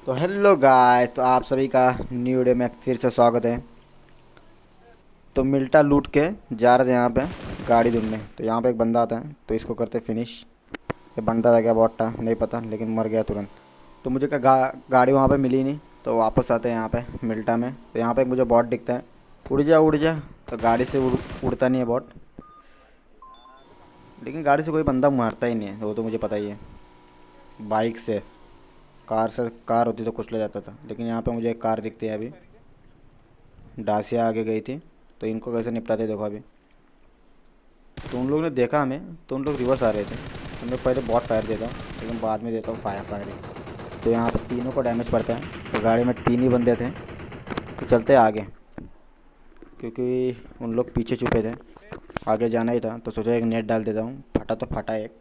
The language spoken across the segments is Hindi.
तो हेलो गाइस, तो आप सभी का न्यू वीडियो में फिर से स्वागत है। तो मिल्टा लूट के जा रहे थे यहाँ पे गाड़ी ढूंढने। तो यहाँ पे एक बंदा आता है तो इसको करते फिनिश। ये बंदा था क्या बॉट था नहीं पता, लेकिन मर गया तुरंत। तो मुझे क्या गाड़ी वहाँ पे मिली नहीं। तो वापस आते हैं यहाँ पे मिल्टा में। तो यहाँ पे मुझे बॉट दिखता है, उड़ जा उड़ जा। तो गाड़ी से उड़ता नहीं है बॉट, लेकिन गाड़ी से कोई बंदा मारता ही नहीं है, वो तो मुझे पता ही है। बाइक से, कार होती तो कुछ ले जाता था, लेकिन यहाँ पे मुझे एक कार दिखती है अभी। डासिया आगे गई थी। तो इनको कैसे निपटाते देखो अभी। तो उन लोगों ने देखा हमें, तो उन लोग रिवर्स आ रहे थे। तो मैं पहले बहुत फायर देता हूँ, लेकिन बाद में देता हूँ फायरिंग। तो यहाँ पर तीनों को डैमेज पड़ता है। तो गाड़ी में तीन ही बंदे थे। तो चलते आगे, क्योंकि उन लोग पीछे छुपे थे। आगे जाना ही था तो सोचा एक नेट डाल देता हूँ। फटा तो फटा एक,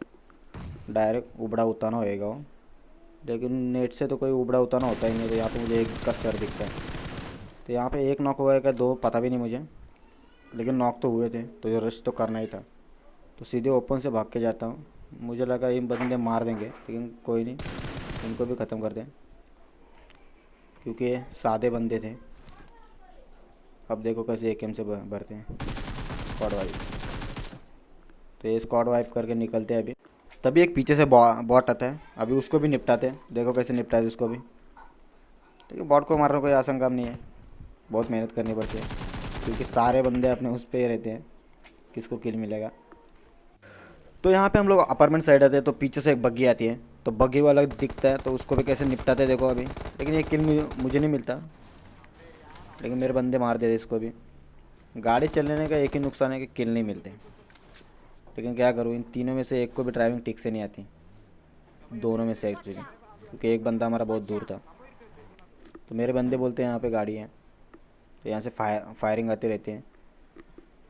डायरेक्ट उबड़ा उताना होएगा वो। लेकिन नेट से तो कोई उबड़ा उताना होता ही नहीं। तो यहाँ पे मुझे एक का सर दिखता है। तो यहाँ पे एक नॉक हुआ है क्या दो पता भी नहीं मुझे, लेकिन नॉक तो हुए थे। तो ये रश तो करना ही था। तो सीधे ओपन से भाग के जाता हूँ। मुझे लगा इन बंदे मार देंगे, लेकिन कोई नहीं, इनको भी ख़त्म कर दें, क्योंकि ये सादे बंदे थे। अब देखो कैसे एकेएम से भरते हैं स्क्वाड वाइप। तो ये स्क्वाड वाइप करके निकलते हैं अभी। तभी एक पीछे से बॉट आता है, अभी उसको भी निपटाते हैं। देखो कैसे निपटाते उसको भी। देखिए बॉट को मारना कोई आसान काम नहीं है, बहुत मेहनत करनी पड़ती है, क्योंकि सारे बंदे अपने उस पर ही रहते हैं किसको किल मिलेगा। तो यहाँ पे हम लोग अपार्टमेंट साइड आते हैं, तो पीछे से एक बग्गी आती है। तो बग्गी वाला दिखता है, तो उसको भी कैसे निपटाते हैं देखो अभी। लेकिन ये किल मुझे नहीं मिलता, लेकिन मेरे बंदे मार देते इसको भी। गाड़ी चलने का एक ही नुकसान है कि किल नहीं मिलते। लेकिन क्या करूँ, इन तीनों में से एक को भी ड्राइविंग ठीक से नहीं आती, दोनों में से एक्चुअली, क्योंकि एक बंदा हमारा बहुत दूर था। तो मेरे बंदे बोलते हैं यहाँ पे गाड़ी है। तो यहाँ से फायरिंग आती रहती है,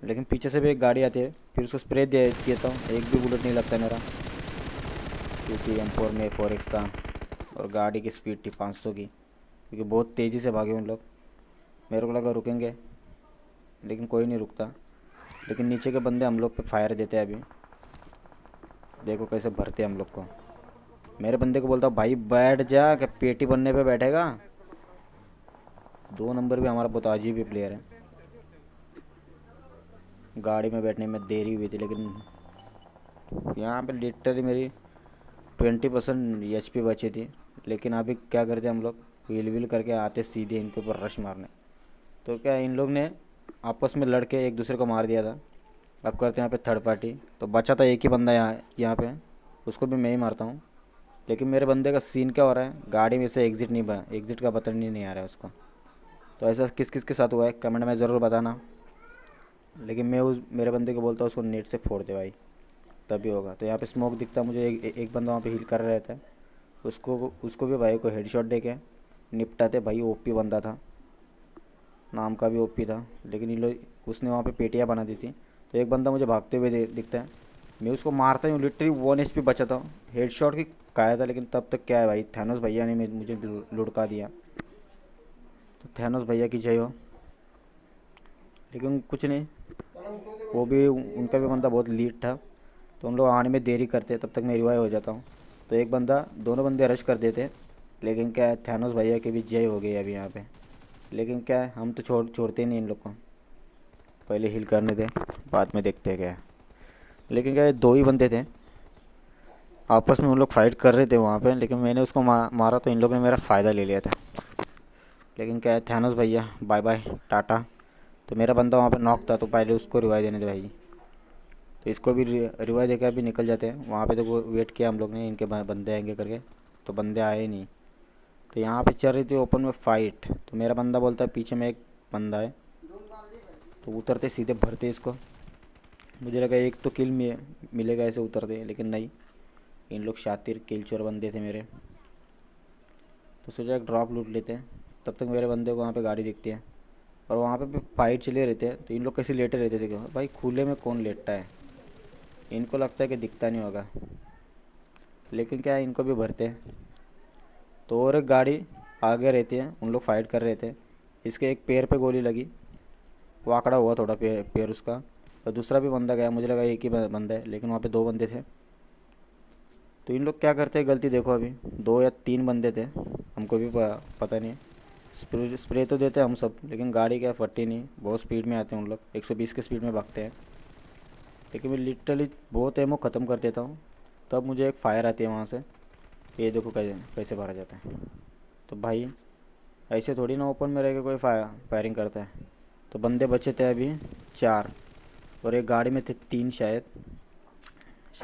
लेकिन पीछे से भी एक गाड़ी आती है। फिर उसको स्प्रे दे देता हूँ, एक भी बुलेट नहीं लगता मेरा, क्योंकि M4 में 4x था और गाड़ी की स्पीड थी 500 की, क्योंकि बहुत तेज़ी से भागे उन लोग। मेरे को लगा रुकेंगे, लेकिन कोई नहीं रुकता। लेकिन नीचे के बंदे हम लोग पे फायर देते हैं अभी। देखो कैसे भरते हैं हम लोग को। मेरे बंदे को बोलता हूँ भाई बैठ जा, क्या पेटी बनने पे बैठेगा। 2 नंबर भी हमारा बहुत अजीब ही प्लेयर है। गाड़ी में बैठने में देरी हुई थी, लेकिन यहाँ पे लिटरली मेरी 20% HP बची थी। लेकिन अभी क्या करते हम लोग, व्हील व्हील करके आते सीधे इनके ऊपर रश मारने। तो क्या इन लोग ने आपस में लड़के एक दूसरे को मार दिया था। अब करते हैं यहाँ पे थर्ड पार्टी। तो बचा था एक ही बंदा यहाँ पे, उसको भी मैं ही मारता हूँ। लेकिन मेरे बंदे का सीन क्या हो रहा है, गाड़ी में से एग्जिट नहीं बना, एग्जिट का बटन नहीं आ रहा है उसको। तो ऐसा किस किस के साथ हुआ है कमेंट में ज़रूर बताना। लेकिन मैं उस मेरे बंदे को बोलता हूँ उसको नेट से फोड़ दे भाई, तभी होगा। तो यहाँ पे स्मोक दिखता है मुझे, एक बंदा वहाँ पे हील कर रहा रहता है। उसको भी भाई को हेडशॉट दे के निपटाते। भाई ओपी बंदा था, नाम का भी ओपी था, लेकिन इन लोग उसने वहाँ पे पेटियाँ बना दी थी। तो एक बंदा मुझे भागते हुए दिखता है, मैं उसको मारता हूँ। लिटरली 1 HP बचा था, हेडशॉट की खाया था। लेकिन तब तक क्या है भाई, थैनोस भैया ने मुझे लुढ़का दिया। तो थैनोस भैया की जय हो। लेकिन कुछ नहीं, वो भी उनका भी बंदा बहुत लीड था। तो उन लोग आने में देरी करते, तब तक मैं रिवाइव हो जाता हूँ। तो एक बंदा, दोनों बंदे रश कर देते। लेकिन क्या है, थैनोस भैया की भी जय हो गई अभी यहाँ पे। लेकिन क्या है, हम तो छोड़ते ही नहीं इन लोग को, पहले हील करने दे, बाद में देखते हैं क्या है। लेकिन क्या है, दो ही बंदे थे, आपस में उन लोग फाइट कर रहे थे वहाँ पे। लेकिन मैंने उसको मारा, तो इन लोगों ने मेरा फ़ायदा ले लिया था। लेकिन क्या है, थैनोस भैया बाय बाय टाटा। तो मेरा बंदा वहाँ पे नॉक था, तो पहले उसको रिवाइव देने दे भाई। तो इसको भी रिवाइव देकर अभी निकल जाते हैं। वहाँ पे तो वो वेट किया हम लोग ने, इनके बंदे आएंगे करके, तो बंदे आए ही नहीं। तो यहाँ पे चल रही थी ओपन में फाइट। तो मेरा बंदा बोलता है पीछे में एक बंदा है। तो उतरते सीधे भरते इसको। मुझे लगा एक तो किल मिलेगा ऐसे उतरते, लेकिन नहीं, इन लोग शातिर किल चोर बंदे थे मेरे। तो सोचा एक ड्रॉप लूट लेते हैं। तब तक मेरे बंदे को वहाँ पे गाड़ी दिखती है, और वहाँ पे भी फाइट चले रहते हैं। तो इन लोग कैसे लेटे रहते थे भाई, खुले में कौन लेटता है। इनको लगता है कि दिखता नहीं होगा, लेकिन क्या है, इनको भी भरते हैं। तो और एक गाड़ी आगे रहती है, उन लोग फाइट कर रहे थे। इसके एक पैर पे गोली लगी, वो आंकड़ा हुआ थोड़ा पैर उसका। तो दूसरा भी बंदा गया, मुझे लगा एक ही बंदा है, लेकिन वहाँ पे दो बंदे थे। तो इन लोग क्या करते हैं गलती देखो अभी, 2 या 3 बंदे थे। हमको भी पता नहीं। स्प्रे तो देते हैं हम सब, लेकिन गाड़ी क्या फटती नहीं, बहुत स्पीड में आते हैं उन लोग, 120 की स्पीड में भागते हैं। लेकिन मैं लिटरली बहुत एमो ख़त्म कर देता हूँ, तब मुझे एक फायर आती है वहाँ से। ये देखो कैसे कैसे मारा जाता है। तो भाई ऐसे थोड़ी ना ओपन में रह के कोई फायरिंग करता है। तो बंदे बचे थे अभी 4, और एक गाड़ी में थे 3, शायद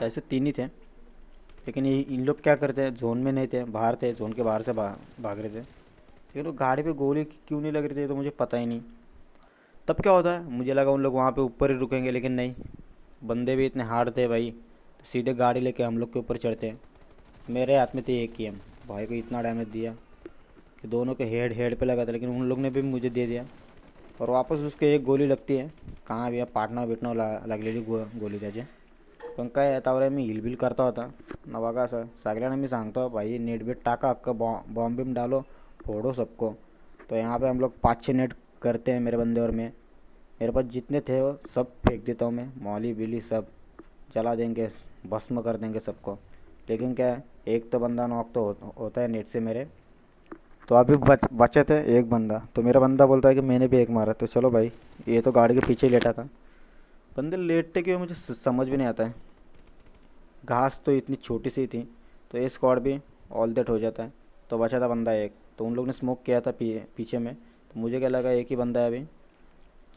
से 3 ही थे। लेकिन ये इन लोग क्या करते हैं, जोन में नहीं थे, बाहर थे, जोन के बाहर से भाग रहे थे। लेकिन वो गाड़ी पे गोली क्यों नहीं लग रही थी तो मुझे पता ही नहीं। तब क्या होता है, मुझे लगा उन लोग वहाँ पे ऊपर ही रुकेंगे, लेकिन नहीं, बंदे भी इतने हार्ड थे भाई, तो सीधे गाड़ी लेके हम लोग के ऊपर चढ़ते हैं। मेरे हाथ में थे AKM, भाई को इतना डैमेज दिया कि दोनों के हेड हेड पे लगा था, लेकिन उन लोग ने भी मुझे दे दिया। और वापस उसके एक गोली लगती है, कहाँ भैया पाटना बिटना लागलेली गोली त्याचे। पण काय यातावर मी हिलबिल करता होता ना बघा, असं सगळ्यांना मी सांगतो भाई नेट बेट टाका, अक्का बॉम्ब बिम डालो, फोड़ो सबको। तो यहाँ पे हम लोग 5-6 नेट करते हैं मेरे बंदे और मैं। मेरे पास जितने थे वो सब फेंक देता हूँ मैं, मौली बिली सब जला देंगे, भस्म कर देंगे सबको। लेकिन क्या है, एक तो बंदा नॉक तो होता है नेट से मेरे। तो अभी बचे थे एक बंदा, तो मेरा बंदा बोलता है कि मैंने भी एक मारा। तो चलो भाई, ये तो गाड़ी के पीछे ही लेटा था। बंदे लेटते क्यों मुझे समझ भी नहीं आता है। घास तो इतनी छोटी सी थी, तो ये स्क्वाड भी ऑल देट हो जाता है। तो बचा था बंदा एक, तो उन लोग ने स्मोक किया था पीछे में। तो मुझे क्या लगा एक ही बंदा है अभी,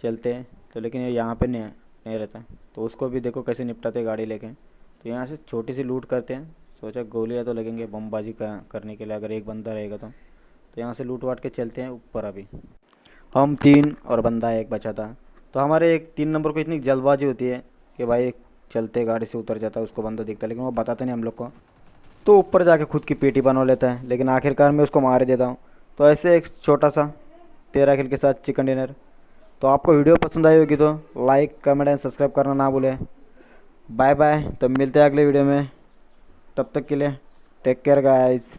चलते हैं। तो लेकिन ये यहाँ पे नहीं रहता, तो उसको भी देखो कैसे निपटाते गाड़ी लेके। तो यहाँ से छोटी सी लूट करते हैं, सोचा गोलियाँ तो लगेंगे बमबाजी करने के लिए अगर एक बंदा रहेगा तो यहाँ से लूट वाट के चलते हैं ऊपर। अभी हम 3 और बंदा एक बचा था। तो हमारे एक 3 नंबर को इतनी जल्दबाजी होती है कि भाई चलते गाड़ी से उतर जाता है, उसको बंदा दिखता है, लेकिन वो बताता नहीं हम लोग को। तो ऊपर जाके खुद की पेटी बनवा लेता है, लेकिन आखिरकार मैं उसको मार ही देता हूँ। तो ऐसे एक छोटा सा 13 किल के साथ चिकन डिनर। तो आपको वीडियो पसंद आई होगी तो लाइक कमेंट एंड सब्सक्राइब करना ना भूलें। बाय बाय, तब मिलते हैं अगले वीडियो में। तब तक के लिए टेक केयर गाइस।